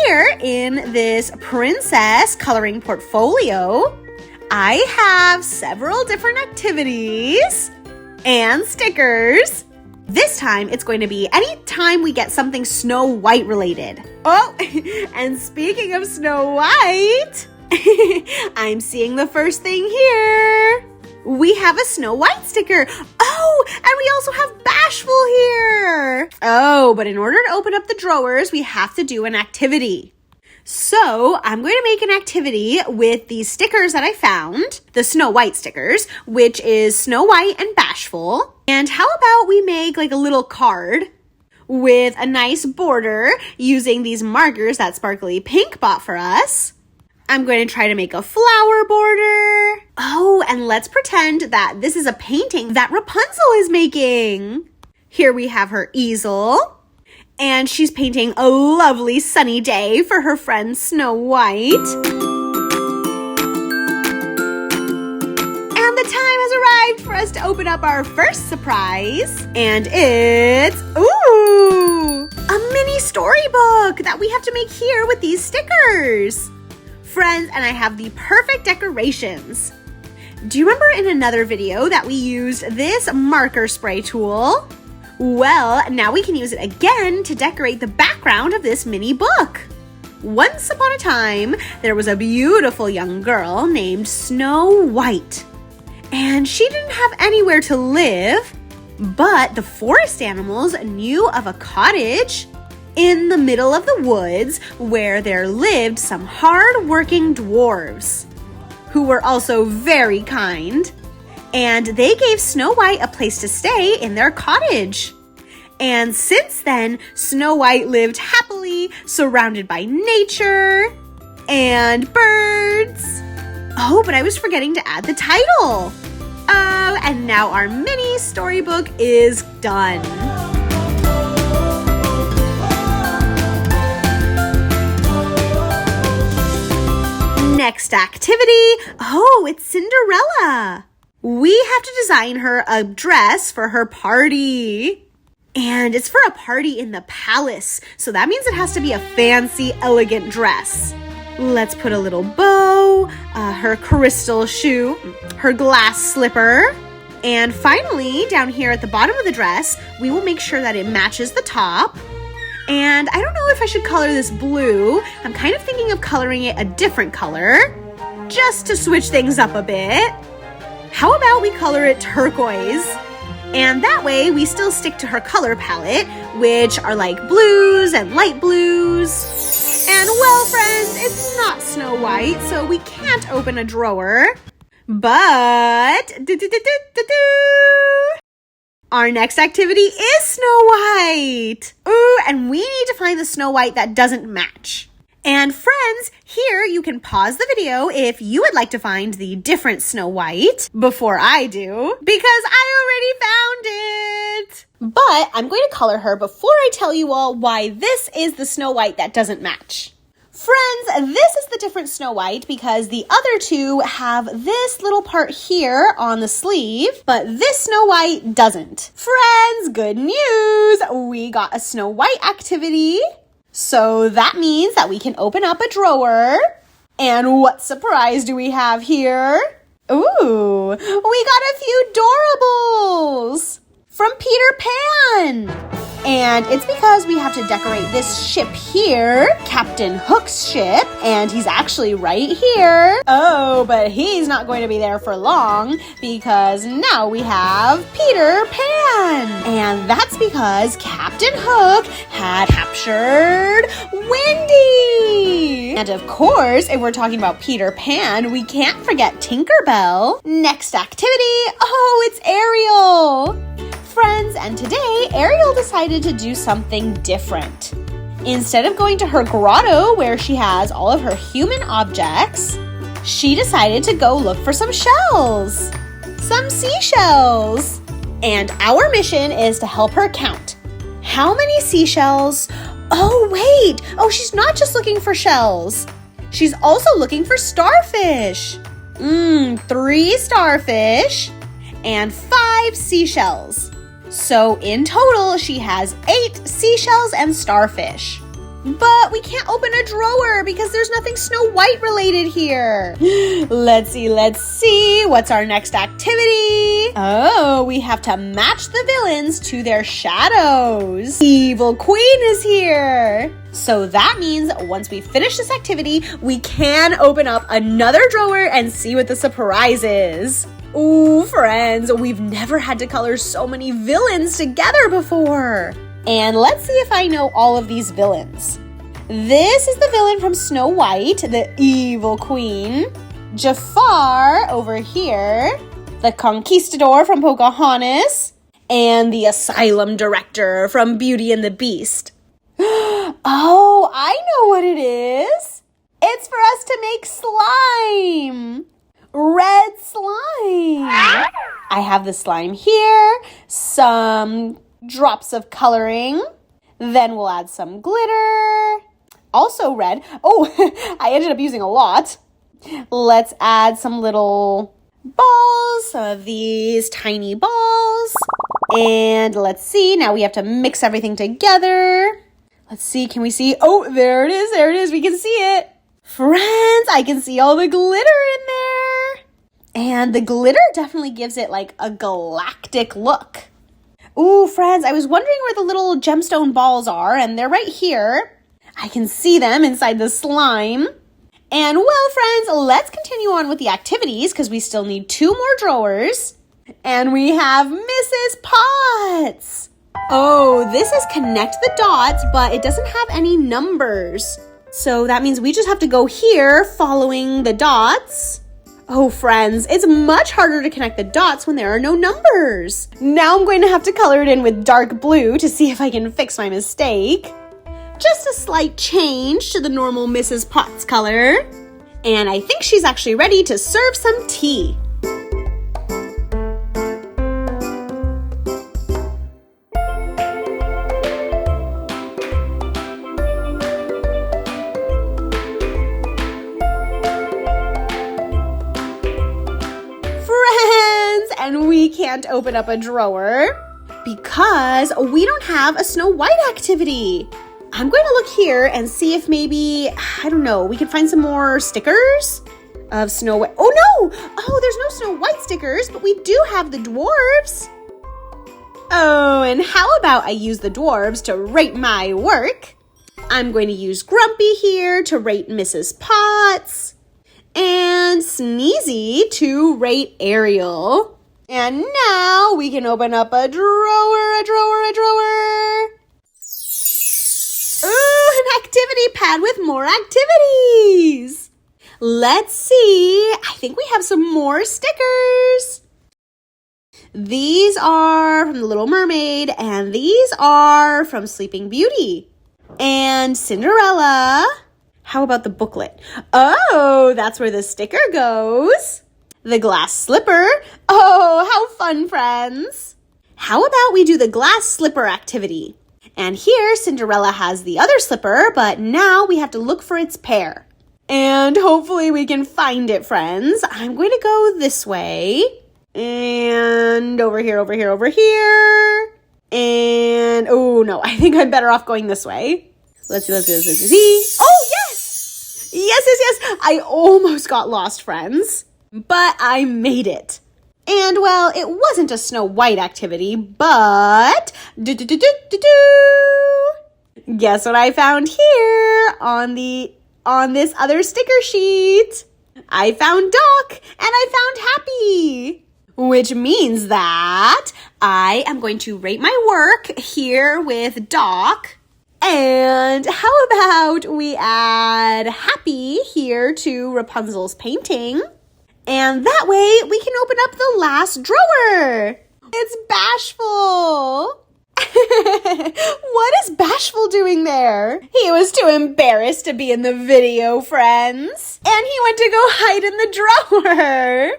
here in this princess coloring portfolio, I have several different activities and stickers. This time, it's going to be anytime we get something Snow White related. Oh, and speaking of Snow White, I'm seeing the first thing here. We have a Snow White sticker. Oh, and we also have Bashful here. Oh, but in order to open up the drawers, we have to do an activity. So I'm going to make an activity with these stickers that I found, the Snow White stickers, which is Snow White and Bashful. And how about we make like a little card with a nice border using these markers that Sparkly Pink bought for us. I'm going to try to make a flower border. Oh, and let's pretend that this is a painting that Rapunzel is making. Here we have her easel. And she's painting a lovely sunny day for her friend Snow White. And the time has arrived for us to open up our first surprise. And it's, ooh, a mini storybook that we have to make here with these stickers. Friends, and I have the perfect decorations. Do you remember in another video that we used this marker spray tool? Well, now we can use it again to decorate the background of this mini book. Once upon a time, there was a beautiful young girl named Snow White. And she didn't have anywhere to live, but the forest animals knew of a cottage in the middle of the woods where there lived some hard-working dwarves who were also very kind. And they gave Snow White a place to stay in their cottage. And since then, Snow White lived happily, surrounded by nature and birds. Oh, but I was forgetting to add the title. Oh, and now our mini storybook is done. Next activity. Oh, it's Cinderella. We have to design her a dress for her party. And it's for a party in the palace. So that means it has to be a fancy, elegant dress. Let's put a little bow, her crystal shoe, her glass slipper. And finally, down here at the bottom of the dress, we will make sure that it matches the top. And I don't know if I should color this blue. I'm kind of thinking of coloring it a different color, just to switch things up a bit. How about we color it turquoise? And that way we still stick to her color palette, which are like blues and light blues. And well, friends, it's not Snow White, so we can't open a drawer. But our next activity is Snow White. Ooh, and we need to find the Snow White that doesn't match. And friends, here you can pause the video if you would like to find the different Snow White before I do, because I already found it. But I'm going to color her before I tell you all why this is the Snow White that doesn't match. Friends, this is the different Snow White because the other two have this little part here on the sleeve, but this Snow White doesn't. Friends, good news! We got a Snow White activity. So that means that we can open up a drawer. And what surprise do we have here? Ooh, we got a few Doorables from Peter Pan. And it's because we have to decorate this ship here, Captain Hook's ship, and he's actually right here. Oh, but he's not going to be there for long because now we have Peter Pan. And that's because Captain Hook had captured Wendy. And of course, if we're talking about Peter Pan, we can't forget Tinkerbell. Next activity, oh, it's Ariel. Friends, and today Ariel decided to do something different. Instead of going to her grotto where she has all of her human objects, she decided to go look for some shells, some seashells. And our mission is to help her count. How many seashells? Oh, wait. Oh, she's not just looking for shells. She's also looking for starfish. 3 starfish and 5 seashells. So in total, she has 8 seashells and starfish. But we can't open a drawer because there's nothing Snow White related here. Let's see. What's our next activity? Oh, we have to match the villains to their shadows. Evil Queen is here. So that means once we finish this activity, we can open up another drawer and see what the surprise is. Ooh, friends, we've never had to color so many villains together before. And let's see if I know all of these villains. This is the villain from Snow White, the Evil Queen. Jafar over here. The Conquistador from Pocahontas. And the Asylum Director from Beauty and the Beast. Oh, I know what it is. It's for us to make slime. Red slime. I have the slime here, some drops of coloring, then we'll add some glitter, also red. Oh, I ended up using a lot. Let's add some little balls, some of these tiny balls, and let's see, now we have to mix everything together. Let's see, can we see? Oh, there it is, we can see it. Friends, I can see all the glitter in there. And the glitter definitely gives it like a galactic look. Ooh, friends, I was wondering where the little gemstone balls are, and they're right here. I can see them inside the slime. And well, friends, let's continue on with the activities because we still need 2 more drawers. And we have Mrs. Potts. Oh, this is connect the dots, but it doesn't have any numbers. So that means we just have to go here following the dots. Oh, friends, it's much harder to connect the dots when there are no numbers. Now I'm going to have to color it in with dark blue to see if I can fix my mistake. Just a slight change to the normal Mrs. Potts color. And I think she's actually ready to serve some tea. And we can't open up a drawer because we don't have a Snow White activity. I'm going to look here and see if maybe, I don't know, we can find some more stickers of Snow White. Oh no! Oh, there's no Snow White stickers, but we do have the dwarves. Oh, and how about I use the dwarves to rate my work? I'm going to use Grumpy here to rate Mrs. Potts and Sneezy to rate Ariel. And now we can open up a drawer. Ooh, an activity pad with more activities. Let's see. I think we have some more stickers. These are from The Little Mermaid, and these are from Sleeping Beauty and Cinderella. How about the booklet? Oh, that's where the sticker goes. The glass slipper. Oh, how fun, friends. How about we do the glass slipper activity? And here, Cinderella has the other slipper, but now we have to look for its pair. And hopefully we can find it, friends. I'm going to go this way. And over here. And, oh no, I think I'm better off going this way. Let's see. Oh, yes! Yes. I almost got lost, friends. But I made it. And well, it wasn't a Snow White activity, but guess what I found here on this other sticker sheet? I found Doc and I found Happy, which means that I am going to rate my work here with Doc. And how about we add Happy here to Rapunzel's painting? And that way we can open up the last drawer. It's Bashful. What is Bashful doing there? He was too embarrassed to be in the video, friends. And he went to go hide in the drawer.